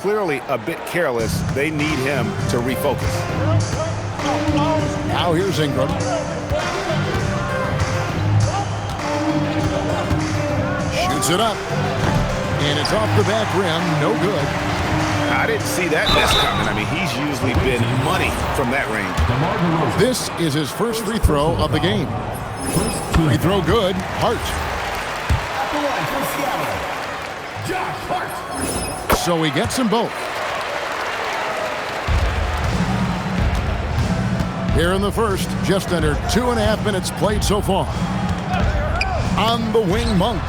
Clearly a bit careless. They need him to refocus. Now here's Ingram. Shoots it up. And it's off the back rim. No good. I didn't see that miss coming. I mean, he's usually been money from that range. This is his first free throw of the game. Free throw good. Hart. So he gets them both. Here in the first, just under 2.5 minutes played so far. On the wing, Monk.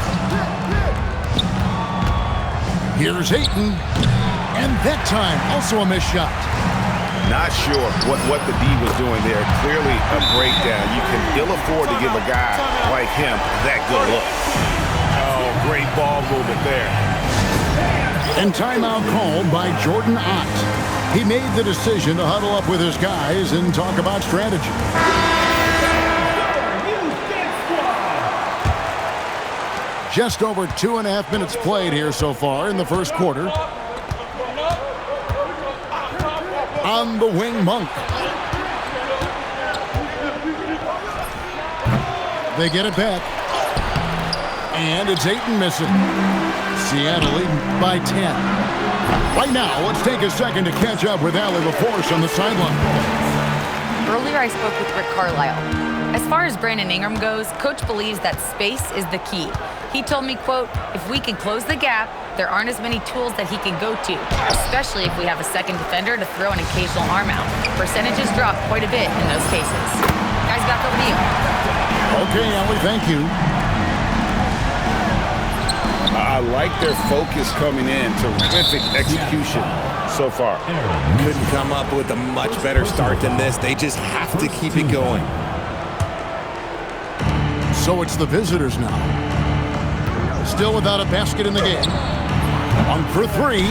Here's Ayton. And that time, also a missed shot. Not sure what the D was doing there. Clearly a breakdown. You can ill afford to give a guy like him that good look. Oh, great ball movement there. And timeout called by Jordan Ott. He made the decision to huddle up with his guys and talk about strategy. Just over 2.5 minutes played here so far in the first quarter. On the wing, Monk. They get it back. And it's Ayton missing. Seattle leading by 10. Right now, let's take a second to catch up with Allie LaForce on the sideline. Earlier, I spoke with Rick Carlisle. As far as Brandon Ingram goes, Coach believes that space is the key. He told me, quote, if we can close the gap, there aren't as many tools that he can go to, especially if we have a second defender to throw an occasional arm out. Percentages drop quite a bit in those cases. Guys, back over to you. Okay, Allie, thank you. I like their focus coming in. Terrific execution so far. Couldn't come up with a much better start than this. They just have to keep it going. So it's the visitors now. Still without a basket in the game. On for three.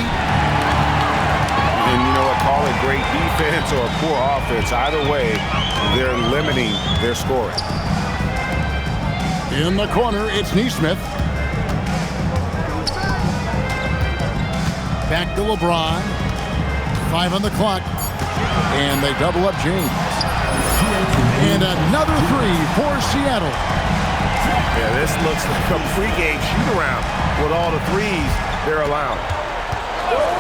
And you know what? Call it great defense or poor offense. Either way, they're limiting their scoring. In the corner, it's Nesmith. Back to LeBron. 5 on the clock. And they double up James. And another three for Seattle. Yeah, this looks like a pregame shoot-around with all the threes they're allowing.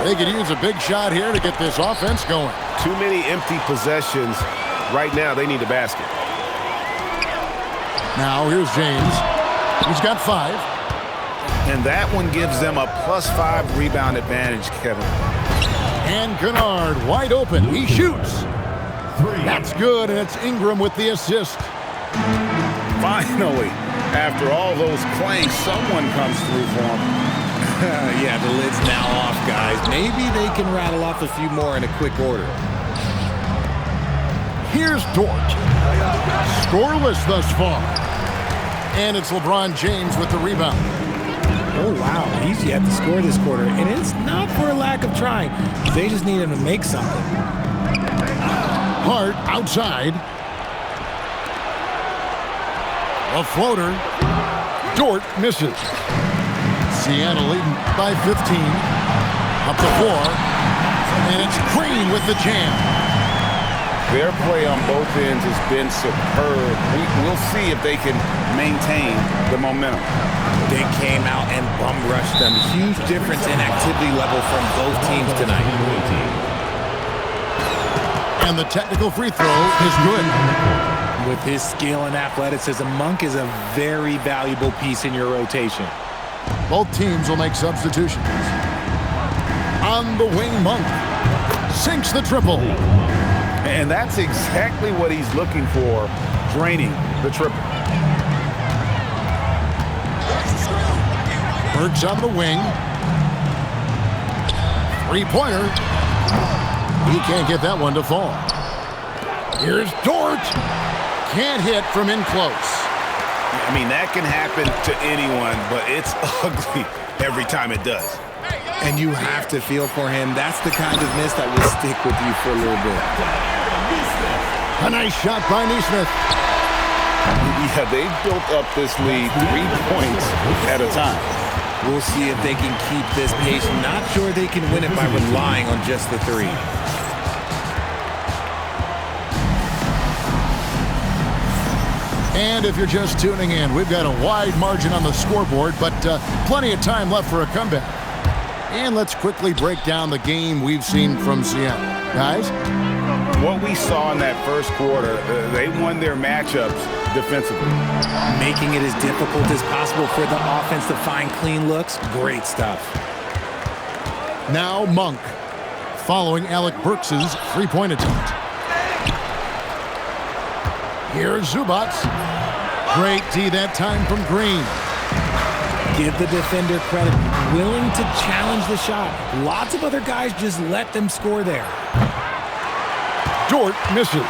They could use a big shot here to get this offense going. Too many empty possessions. Right now, they need a basket. Now here's James. He's got 5. And that one gives them a +5 rebound advantage, Kevin. And Kennard wide open. He shoots. That's good, and it's Ingram with the assist. Finally, after all those claims, someone comes through for them. Yeah, the lid's now off, guys. Maybe they can rattle off a few more in a quick order. Here's Dort. Scoreless thus far. And it's LeBron James with the rebound. Oh, wow. He's yet to score this quarter. And it's not for a lack of trying. They just need him to make something. Hart outside. A floater. Dort misses. Seattle leading by 15. Up to 4. And it's Green with the jam. Their play on both ends has been superb. We'll see if they can maintain the momentum. They came out and bum rushed them. Huge difference in activity level from both teams tonight. And the technical free throw is good. With his skill and athleticism, Monk is a very valuable piece in your rotation. Both teams will make substitutions. On the wing, Monk sinks the triple. And that's exactly what he's looking for, draining the triple. Burks on the wing. Three-pointer. He can't get that one to fall. Here's Dort. Can't hit from in close. I mean, that can happen to anyone, but it's ugly every time it does. And you have to feel for him. That's the kind of miss that will stick with you for a little bit. A nice shot by Nesmith. Yeah, they've built up this lead 3 points at a time. We'll see if they can keep this pace. Not sure they can win it by relying on just the three. And if you're just tuning in, we've got a wide margin on the scoreboard, but plenty of time left for a comeback. And let's quickly break down the game we've seen from Seattle. Guys? What we saw in that first quarter, they won their matchups defensively. Making it as difficult as possible for the offense to find clean looks. Great stuff. Now Monk, following Alec Burks' three-point attempt. Here's Zubac. Great D that time from Green. Give the defender credit. Willing to challenge the shot. Lots of other guys just let them score there. Dort misses.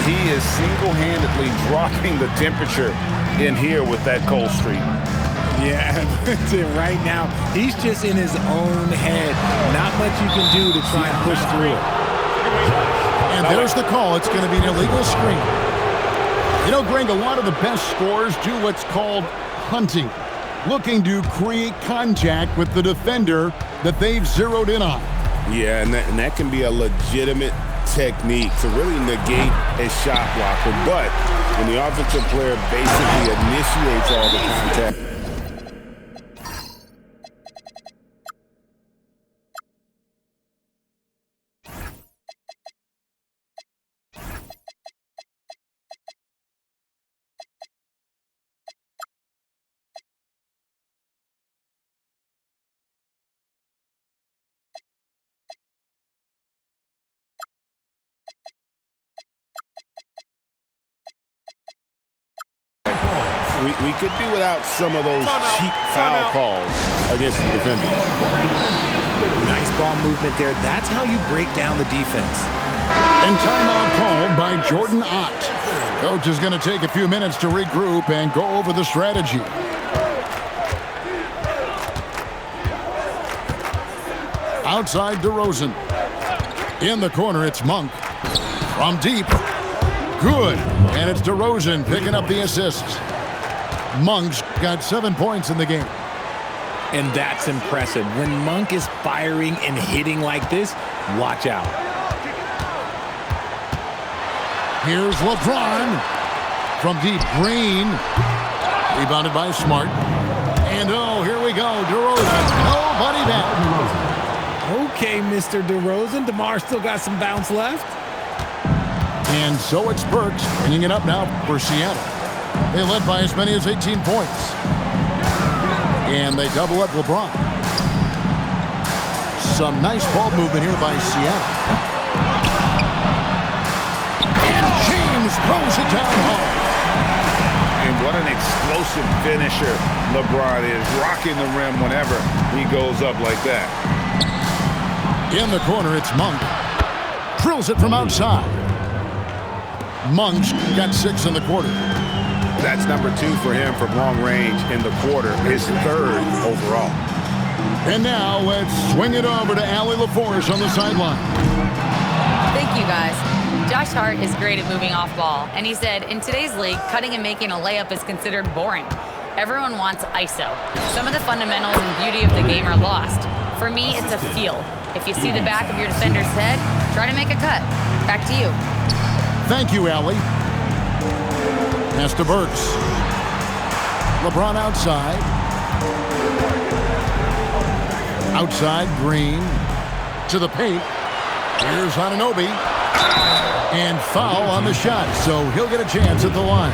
He is single-handedly dropping the temperature in here with that cold streak. Yeah, right now, he's just in his own head. Not much you can do to try and push through it. And there's the call. It's going to be an illegal screen. You know, Greg, a lot of the best scorers do what's called hunting, looking to create contact with the defender that they've zeroed in on. Yeah, and that can be a legitimate technique to really negate a shot blocker. But when the offensive player basically initiates all the contact, we could do without some of those cheap foul calls against the defender. Nice ball movement there. That's how you break down the defense. And timeout called by Jordan Ott. Coach is going to take a few minutes to regroup and go over the strategy. Outside DeRozan. In the corner, it's Monk. From deep. Good. And it's DeRozan picking up the assist. Monk's got 7 points in the game. And that's impressive. When Monk is firing and hitting like this, watch out. Here's LeBron. From deep, Green. Rebounded by Smart. And oh, here we go. DeRozan. Nobody back. Okay, Mr. DeRozan. DeMar still got some bounce left. And so it's Burks bringing it up now for Seattle. They led by as many as 18 points. And they double up LeBron. Some nice ball movement here by Seattle. And James throws it down hard. And what an explosive finisher LeBron is, rocking the rim whenever he goes up like that. In the corner, it's Monk. Drills it from outside. Monk's got 6 in the quarter. That's number 2 for him from long range in the quarter, his 3rd overall. And now let's swing it over to Allie LaForce on the sideline. Thank you, guys. Josh Hart is great at moving off ball, and he said, in today's league, cutting and making a layup is considered boring. Everyone wants ISO. Some of the fundamentals and beauty of the game are lost. For me, it's a feel. If you see the back of your defender's head, try to make a cut. Back to you. Thank you, Allie. Pass to Burks. LeBron outside. Outside, Green. To the paint. Here's Anunoby. And foul on the shot, so he'll get a chance at the line.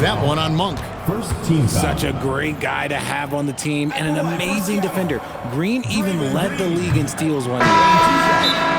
That one on Monk. First team foul. Such a great guy to have on the team and an amazing defender. Green even led the league in steals one year.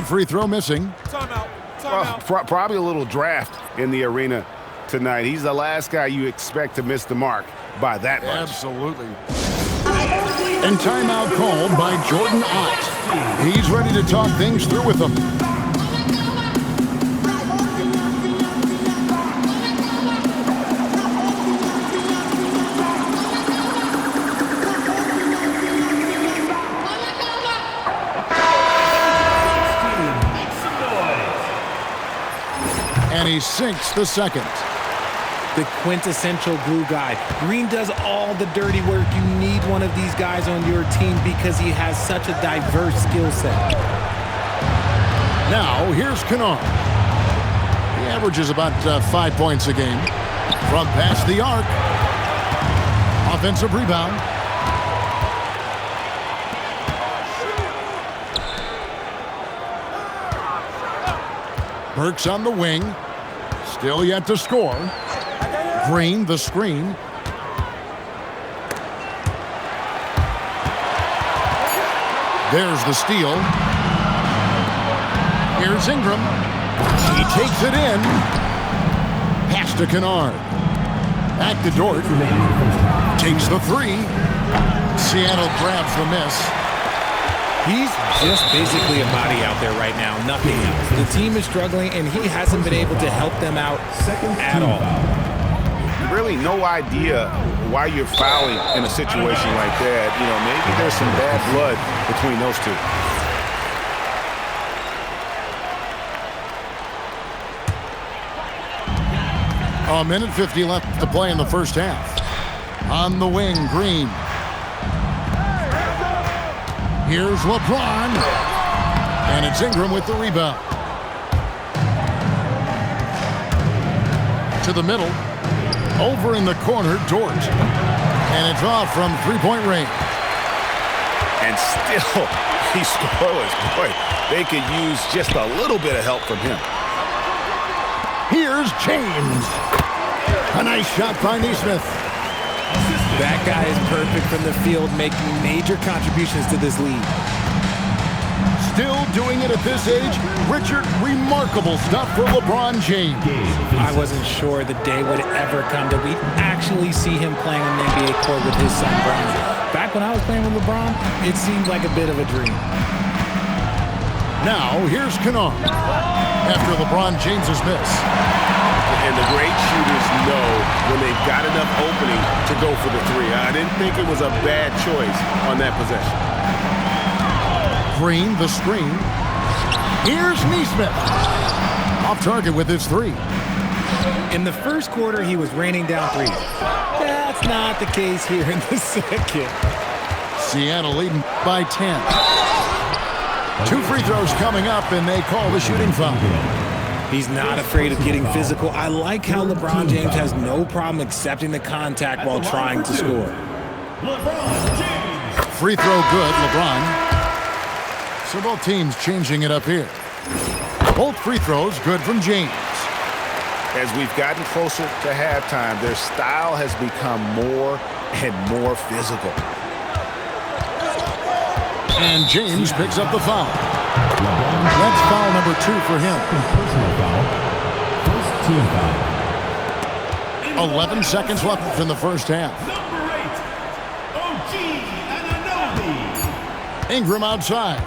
That free throw missing. Probably a little draft in the arena tonight. He's the last guy you expect to miss the mark by that much. Absolutely. And timeout called by Jordan Ott. He's ready to talk things through with them. And he sinks the second. The quintessential glue guy. Green does all the dirty work. You need one of these guys on your team because he has such a diverse skill set. Now, here's Kennard. He averages about 5 points a game. From past the arc. Offensive rebound. Burks on the wing. Still yet to score. Green, the screen. There's the steal. Here's Ingram. He takes it in. Pass to Kennard. Back to Dort. Takes the three. Seattle grabs the miss. He's just basically a body out there right now, nothing else. The team is struggling, and he hasn't been able to help them out at all. Really no idea why you're fouling in a situation like that. You know, maybe there's some bad blood between those two. A minute 50 left to play in the first half. On the wing, Green. Here's LeBron. And it's Ingram with the rebound. To the middle. Over in the corner, Dort. And it's off from three-point range. And still, he scores. Boy, they could use just a little bit of help from him. Here's James. A nice shot by Nesmith. That guy is perfect from the field, making major contributions to this league. Still doing it at this age. Richard, remarkable stuff for LeBron James. I wasn't sure the day would ever come that we'd actually see him playing on the NBA court with his son, Brian. Back when I was playing with LeBron, it seemed like a bit of a dream. Now, here's Kennard. After LeBron James's miss. And the great shooters know when they've got enough opening to go for the three. I didn't think it was a bad choice on that possession. Green, the screen. Here's Nesmith. Off target with his three. In the first quarter, he was raining down threes. That's not the case here in the second. Seattle leading by 10. 2 free throws coming up, and they call the shooting foul. He's not afraid of getting physical. I like how LeBron James has no problem accepting the contact while trying to score. Free throw good, LeBron. So both teams changing it up here. Both free throws good from James. As we've gotten closer to halftime, their style has become more and more physical. And James picks up the foul. That's foul number 2 for him. Personal foul. First team foul. 11 seconds left in the first half. Number 8, OG Anunoby. Ingram outside.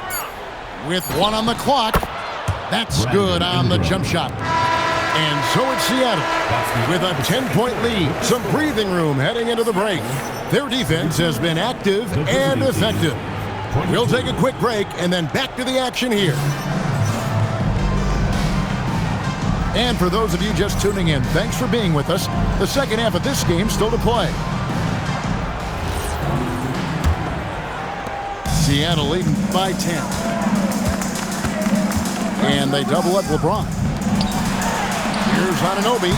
With 1 on the clock. That's good on the jump shot. And so it's Seattle with a 10-point lead. Some breathing room heading into the break. Their defense has been active and effective. We'll take a quick break and then back to the action here. And for those of you just tuning in, thanks for being with us. The second half of this game still to play. Seattle leading by 10. And they double up LeBron. Here's Anunoby.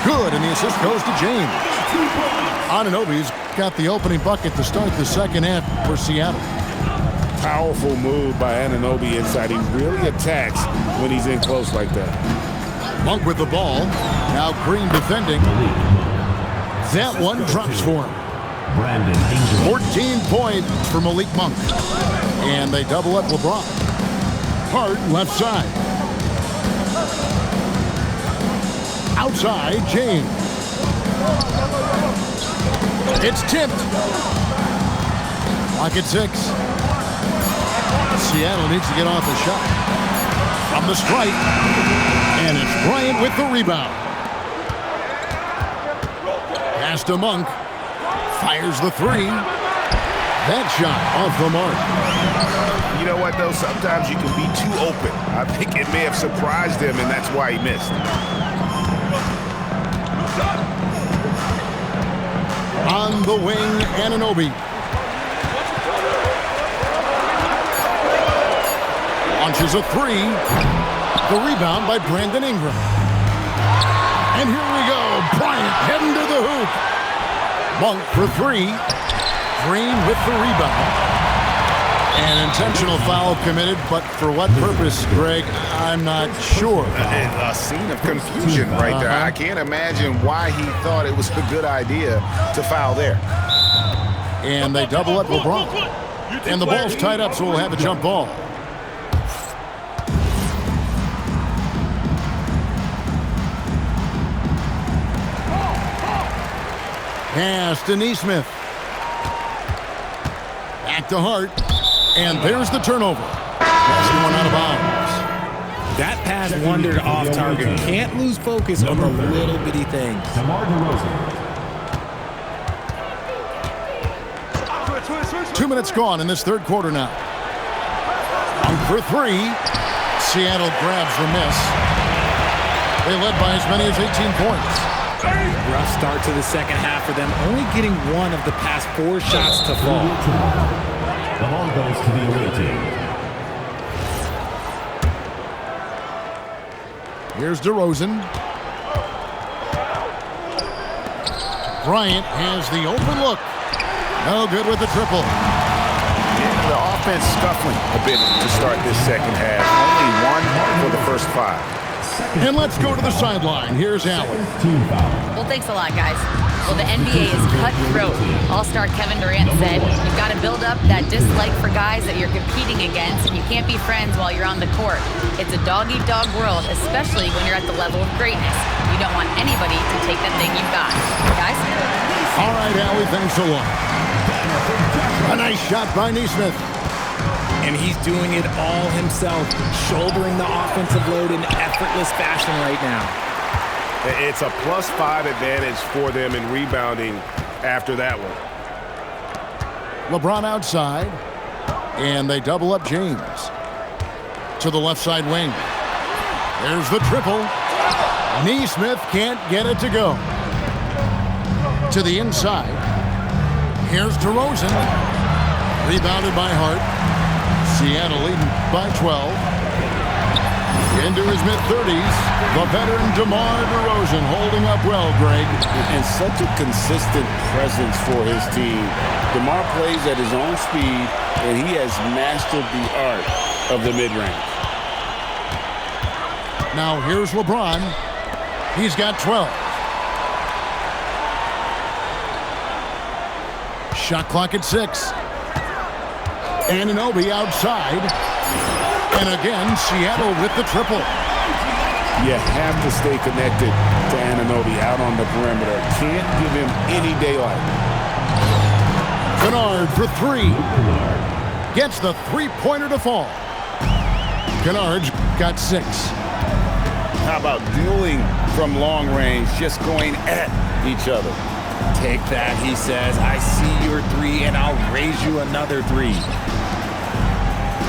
Good, and the assist goes to James. Anunoby's got the opening bucket to start the second half for Seattle. Powerful move by Anunoby inside. He really attacks when he's in close like that. Monk with the ball. Now Green defending. That one drops for him. 14 points for Malik Monk. And they double up LeBron. Hart left side. Outside, James. It's tipped. Clock at 6. Seattle needs to get off the shot. From the stripe. And it's Bryant with the rebound. Pass to Monk. Fires the 3. That shot off the mark. You know what, though? Sometimes you can be too open. I think it may have surprised him, and that's why he missed. On the wing, Anunoby. Launches a 3. The rebound by Brandon Ingram. And here we go. Bryant heading to the hoop. Monk for 3. Green with the rebound. An intentional foul committed, but for what purpose, Greg? I'm not sure. A scene of confusion right there. I can't imagine why he thought it was a good idea to foul there. And they double up LeBron. And the ball's tied up, so we'll have a jump ball. Pass to Nesmith. Back to Hart. And there's the turnover. That's the one out of bounds. That pass wandered off target. Can't lose focus on the little bitty things. DeMar DeRozan. 2 minutes gone in this third quarter now. For 3. Seattle grabs the miss. They led by as many as 18 points. Rough start to the second half for them, only getting one of the past 4 shots to fall. The ball goes to the away team. Here's DeRozan. Bryant has the open look. No good with the triple. Yeah, the offense scuffling a bit to start this second half. Only 1 for the first 5. And let's go to the sideline. Here's Allen. Team foul. Well, thanks a lot, guys. Well, the NBA is cutthroat. All-star Kevin Durant said, you've got to build up that dislike for guys that you're competing against, and you can't be friends while you're on the court. It's a dog-eat-dog world, especially when you're at the level of greatness. You don't want anybody to take the thing you've got. Guys? All right, Allie, thanks a lot. A nice shot by Nesmith. And he's doing it all himself, shouldering the offensive load in effortless fashion right now. It's a +5 advantage for them in rebounding after that one. LeBron outside. And they double up James. To the left side wing. There's the triple. Nesmith can't get it to go. To the inside. Here's DeRozan. Rebounded by Hart. Seattle leading by 12. Into his mid-30s, the veteran DeMar DeRozan holding up well, Greg. And such a consistent presence for his team. DeMar plays at his own speed, and he has mastered the art of the mid-range. Now here's LeBron. He's got 12. Shot clock at 6. Anunoby outside. And again, Seattle with the triple. You have to stay connected to Anunoby out on the perimeter. Can't give him any daylight. Kennard for 3. Gets the three-pointer to fall. Kennard's got 6. How about dueling from long range, just going at each other? Take that, he says. I see your 3, and I'll raise you another 3.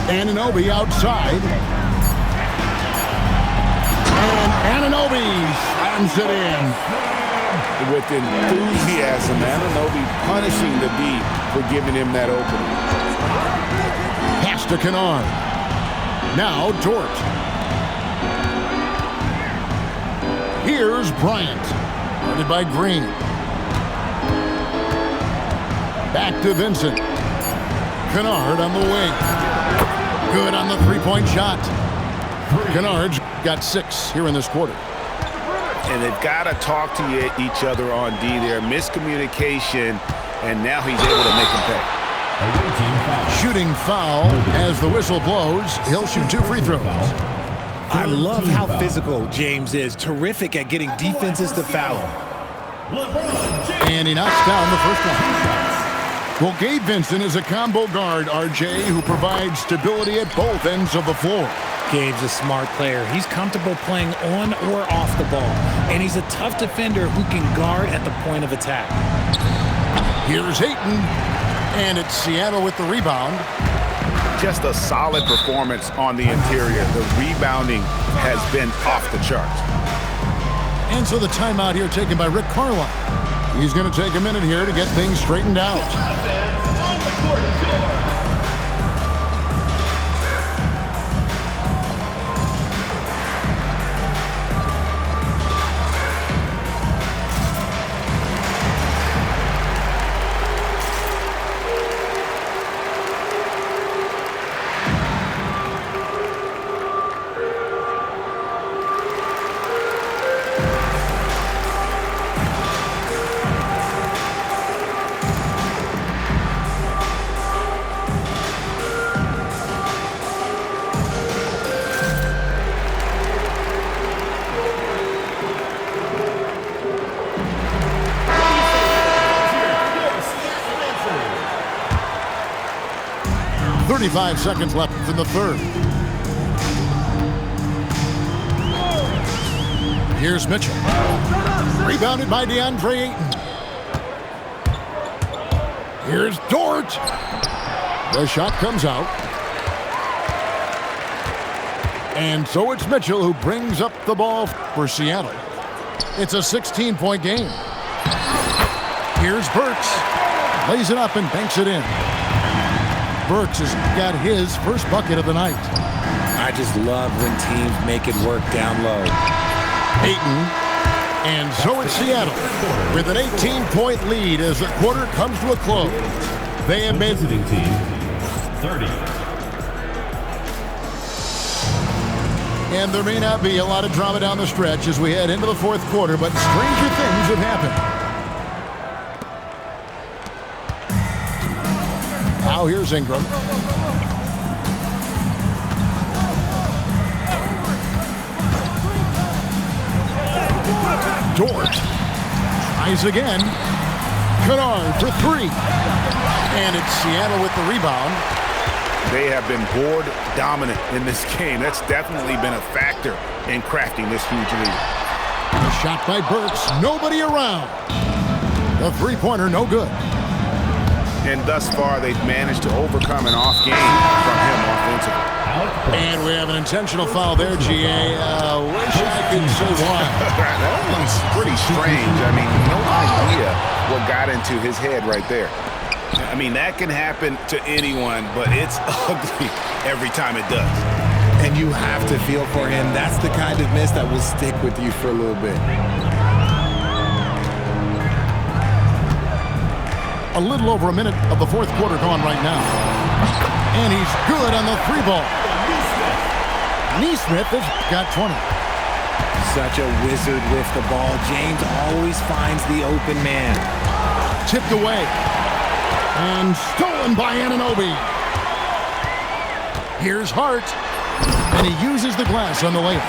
Anunoby outside. And Anunoby slams it in. With enthusiasm, Anunoby punishing the D for giving him that opening. Pass to Kennard. Now Dort. Here's Bryant. Guarded by Green. Back to Vincent. Kennard on the wing. Good on the three-point shot. Kennard's got 6 here in this quarter. And they've got to talk to each other on D there. Miscommunication, and now he's able to make him pay. Awaiting foul. Shooting foul as the whistle blows. He'll shoot 2 free throws. I love how physical James is. Terrific at getting defenses to foul him. And he knocks down the first one. Well, Gabe Vincent is a combo guard, RJ, who provides stability at both ends of the floor. Gabe's a smart player. He's comfortable playing on or off the ball. And he's a tough defender who can guard at the point of attack. Here's Ayton. And it's Seattle with the rebound. Just a solid performance on the interior. The rebounding has been off the charts. And so the timeout here taken by Rick Carlisle. He's going to take a minute here to get things straightened out. .35 seconds left in the third. Here's Mitchell. Rebounded by DeAndre Ayton. Here's Dort. The shot comes out. And so it's Mitchell who brings up the ball for Seattle. It's a 16-point game. Here's Burks. Lays it up and banks it in. Burks has got his first bucket of the night. I just love when teams make it work down low. Ayton. And so it's Seattle with an 18-point lead as the quarter comes to a close. They have made Visiting team 30. And there may not be a lot of drama down the stretch as we head into the fourth quarter, but stranger things have happened. Now here's Ingram. Dort tries again. Kennard for 3. And it's Seattle with the rebound. They have been board dominant in this game. That's definitely been a factor in crafting this huge lead. A shot by Burks. Nobody around. The three-pointer no good. And thus far, they've managed to overcome an off game from him offensively. And we have an intentional foul there, GA. Wish I could say why. That one's pretty strange. I mean, no idea what got into his head right there. I mean, that can happen to anyone, but it's ugly every time it does. And you have to feel for him. That's the kind of miss that will stick with you for a little bit. A little over a minute of the fourth quarter gone right now. And he's good on the 3-ball. Neesmith has got 20. Such a wizard with the ball. James always finds the open man. Tipped away. And stolen by Anunoby. Here's Hart. And he uses the glass on the layup.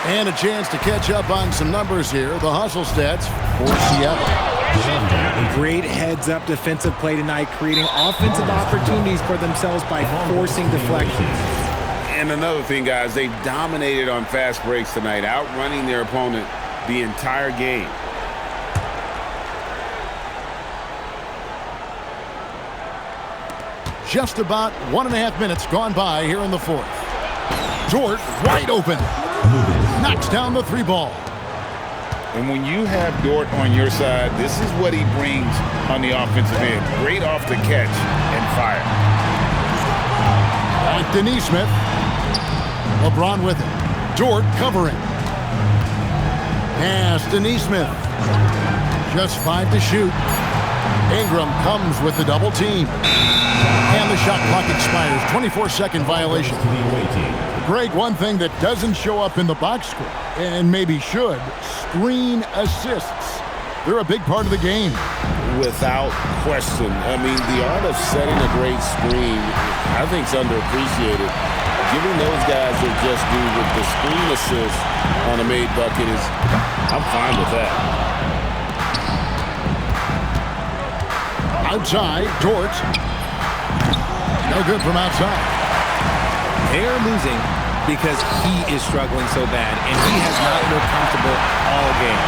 And a chance to catch up on some numbers here. The hustle stats for Seattle. Great heads-up defensive play tonight, creating offensive opportunities for themselves by forcing deflections. And another thing, guys, they've dominated on fast breaks tonight, outrunning their opponent the entire game. Just about 1.5 minutes gone by here in the fourth. Dort wide open. Knocks down the 3-ball. And when you have Dort on your side, this is what he brings on the offensive end. Great off the catch and fire. Back to Neesmith. LeBron with it. Dort covering. Pass to Neesmith. Just 5 to shoot. Ingram comes with the double team. And the shot clock expires. 24-second violation. Greg, one thing that doesn't show up in the box score, and maybe should, screen assists. They're a big part of the game. Without question. I mean, the art of setting a great screen, I think, is underappreciated. Giving those guys their just due with the screen assist on a made bucket is, I'm fine with that. Outside, Dort. No good from outside. They're losing because he is struggling so bad, and he has not looked comfortable all game.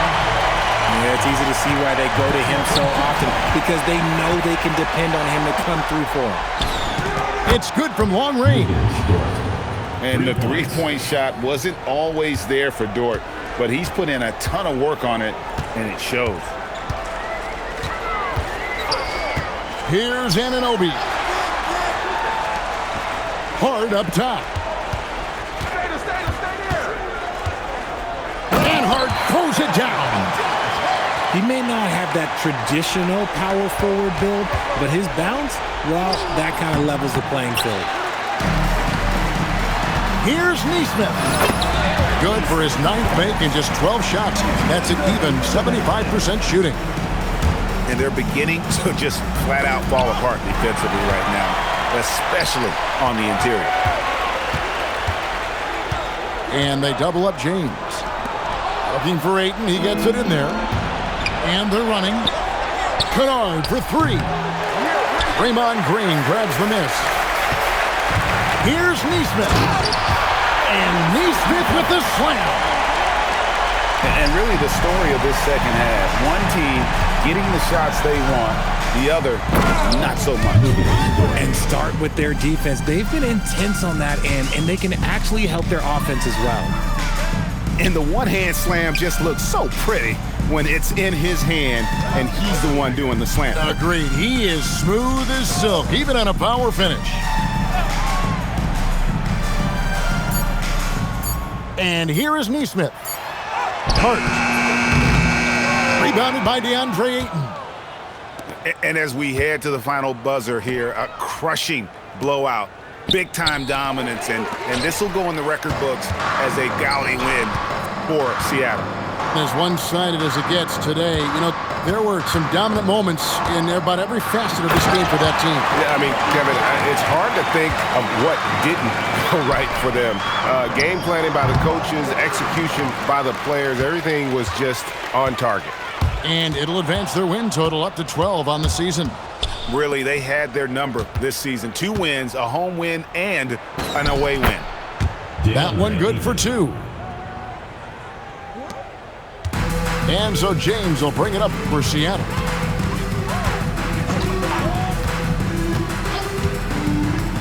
Yeah, it's easy to see why they go to him so often, because they know they can depend on him to come through for them. It's good from long range. And the three-point shot wasn't always there for Dort, but he's put in a ton of work on it, and it shows. Here's Anunoby. Hard up top. And Hart throws it down. He may not have that traditional power forward build, but his bounce, well, that kind of levels the playing field. Here's Nesmith. Good for his 9th make in just 12 shots. That's an even 75% shooting. And they're beginning to just flat out fall apart defensively right now, especially on the interior. And they double up James. Looking for Ayton. He gets it in there. And they're running. Kennard for 3. Draymond Green grabs the miss. Here's Nesmith. And Nesmith with the slam. And really the story of this second half, one team getting the shots they want, the other not so much. And start with their defense. They've been intense on that end, and they can actually help their offense as well. And the one-hand slam just looks so pretty when it's in his hand and he's the one doing the slam. Agreed. He is smooth as silk, even on a power finish. And here is Nesmith. Hart. Rebounded by DeAndre Ayton. And as we head to the final buzzer here, a crushing blowout, big-time dominance, and this will go in the record books as a gaudy win for Seattle. As one-sided as it gets today, you know, there were some dominant moments in about every facet of this game for that team. Yeah, I mean, Kevin, it's hard to think of what didn't go right for them. Game planning by the coaches, execution by the players, everything was just on target. And it'll advance their win total up to 12 on the season. Really, they had their number this season. 2 wins, a home win, and an away win. That one good for 2. And so James will bring it up for Seattle.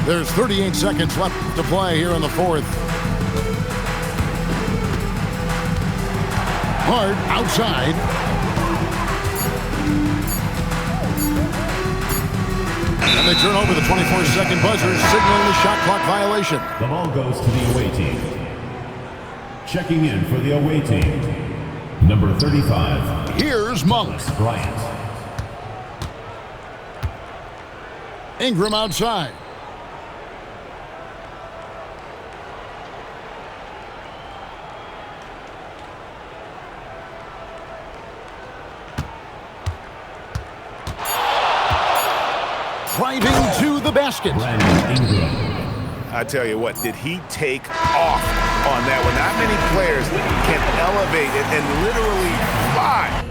There's 38 seconds left to play here in the 4th. Hard outside. And they turn over the 24-second buzzer, signaling the shot clock violation. The ball goes to the away team. Checking in for the away team, number 35. Here's Monk. Bryant. Ingram outside. Driving to the basket. Brandon Ingram. I tell you what, did he take off on that one? Not many players can elevate it and literally fly